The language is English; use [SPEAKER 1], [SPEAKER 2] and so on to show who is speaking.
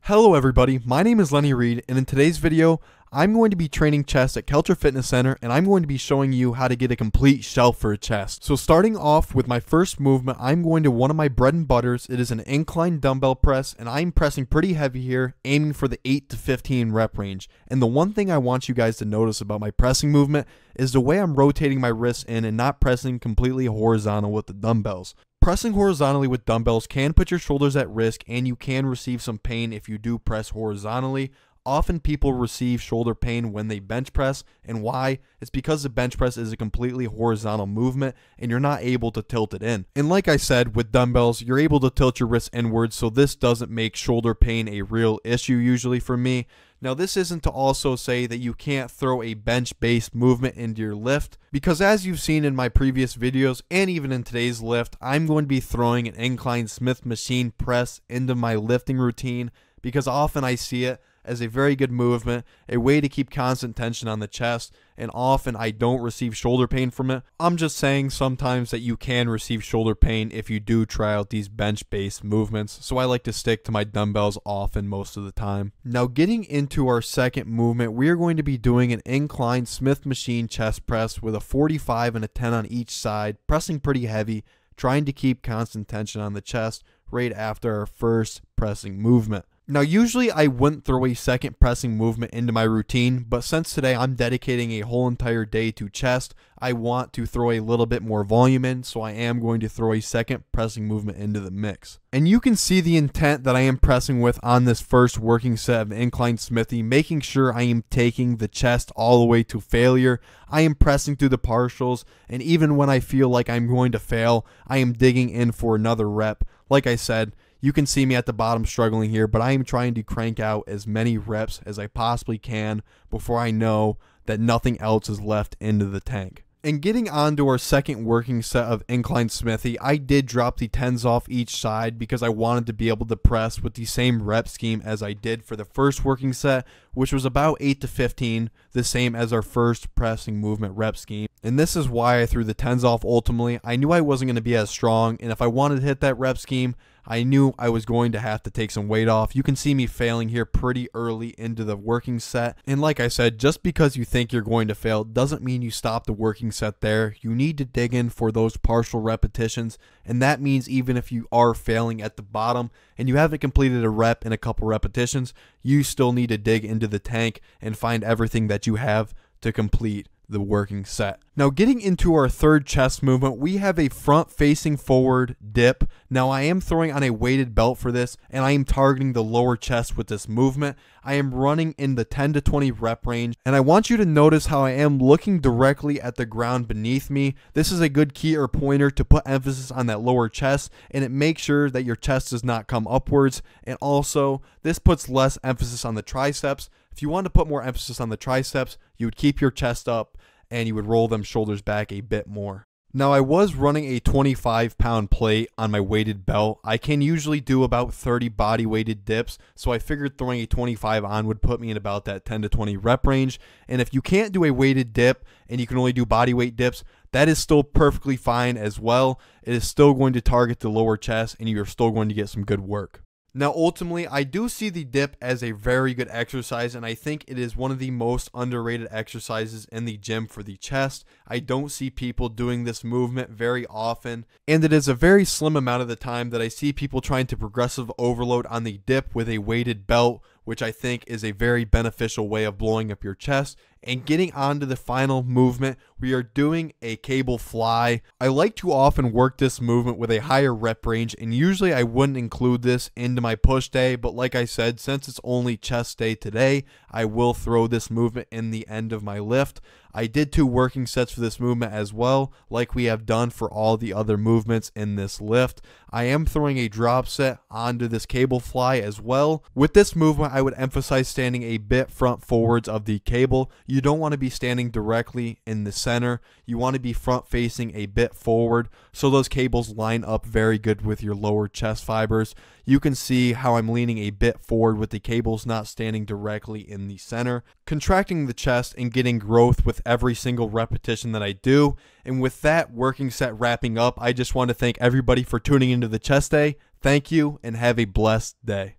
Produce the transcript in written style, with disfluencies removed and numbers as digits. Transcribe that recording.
[SPEAKER 1] Hello everybody, my name is Lenny Reed, and in today's video, I'm going to be training chest at Kelcher Fitness Center, and I'm going to be showing you how to get a complete shelf for a chest. So starting off with my first movement, I'm going to one of my bread and butters. It is an incline dumbbell press, and I'm pressing pretty heavy here, aiming for the 8 to 15 rep range. And the one thing I want you guys to notice about my pressing movement is the way I'm rotating my wrists in and not pressing completely horizontal with the dumbbells. Pressing horizontally with dumbbells can put your shoulders at risk, and you can receive some pain if you do press horizontally. Often people receive shoulder pain when they bench press, and why? It's because the bench press is a completely horizontal movement and you're not able to tilt it in. And like I said, with dumbbells, you're able to tilt your wrists inwards, so this doesn't make shoulder pain a real issue usually for me. Now this isn't to also say that you can't throw a bench-based movement into your lift, because as you've seen in my previous videos and even in today's lift, I'm going to be throwing an incline Smith machine press into my lifting routine because often I see it as a very good movement, a way to keep constant tension on the chest, and often I don't receive shoulder pain from it. I'm just saying sometimes that you can receive shoulder pain if you do try out these bench-based movements, so I like to stick to my dumbbells often most of the time. Now getting into our second movement, we are going to be doing an incline Smith machine chest press with a 45 and a 10 on each side, pressing pretty heavy, trying to keep constant tension on the chest right after our first pressing movement. Now usually I wouldn't throw a second pressing movement into my routine, but since today I'm dedicating a whole entire day to chest, I want to throw a little bit more volume in, so I am going to throw a second pressing movement into the mix. And you can see the intent that I am pressing with on this first working set of incline Smithy, making sure I am taking the chest all the way to failure. I am pressing through the partials, and even when I feel like I'm going to fail, I am digging in for another rep. Like I said, you can see me at the bottom struggling here, but I am trying to crank out as many reps as I possibly can before I know that nothing else is left into the tank. And getting on to our second working set of incline Smithy, I did drop the 10s off each side because I wanted to be able to press with the same rep scheme as I did for the first working set, which was about 8 to 15, the same as our first pressing movement rep scheme. And this is why I threw the 10s off ultimately. I knew I wasn't going to be as strong, and if I wanted to hit that rep scheme, I knew I was going to have to take some weight off. You can see me failing here pretty early into the working set. And like I said, just because you think you're going to fail doesn't mean you stop the working set there. You need to dig in for those partial repetitions. And that means even if you are failing at the bottom and you haven't completed a rep in a couple repetitions, you still need to dig into the tank and find everything that you have to complete the working set. Now getting into our third chest movement, we have a front facing forward dip. Now I am throwing on a weighted belt for this, and I am targeting the lower chest with this movement. I am running in the 10 to 20 rep range, and I want you to notice how I am looking directly at the ground beneath me. This is a good key or pointer to put emphasis on that lower chest, and it makes sure that your chest does not come upwards. And also this puts less emphasis on the triceps. If you want to put more emphasis on the triceps, you would keep your chest up and you would roll them shoulders back a bit more. Now I was running a 25-pound plate on my weighted belt. I can usually do about 30 body weighted dips, so I figured throwing a 25 on would put me in about that 10 to 20 rep range. And if you can't do a weighted dip and you can only do body weight dips, that is still perfectly fine as well. It is still going to target the lower chest and you're still going to get some good work. Now ultimately, I do see the dip as a very good exercise, and I think it is one of the most underrated exercises in the gym for the chest. I don't see people doing this movement very often, and it is a very slim amount of the time that I see people trying to progressive overload on the dip with a weighted belt, which I think is a very beneficial way of blowing up your chest. And getting on to the final movement, we are doing a cable fly. I like to often work this movement with a higher rep range, and usually I wouldn't include this into my push day, but like I said, since it's only chest day today, I will throw this movement in the end of my lift. I did 2 working sets for this movement as well, like we have done for all the other movements in this lift. I am throwing a drop set onto this cable fly as well. With this movement, I would emphasize standing a bit front forwards of the cable. You don't want to be standing directly in the center. You want to be front facing a bit forward so those cables line up very good with your lower chest fibers. You can see how I'm leaning a bit forward with the cables not standing directly in the center, contracting the chest and getting growth with every single repetition that I do. And with that working set wrapping up, I just want to thank everybody for tuning into the chest day. Thank you and have a blessed day.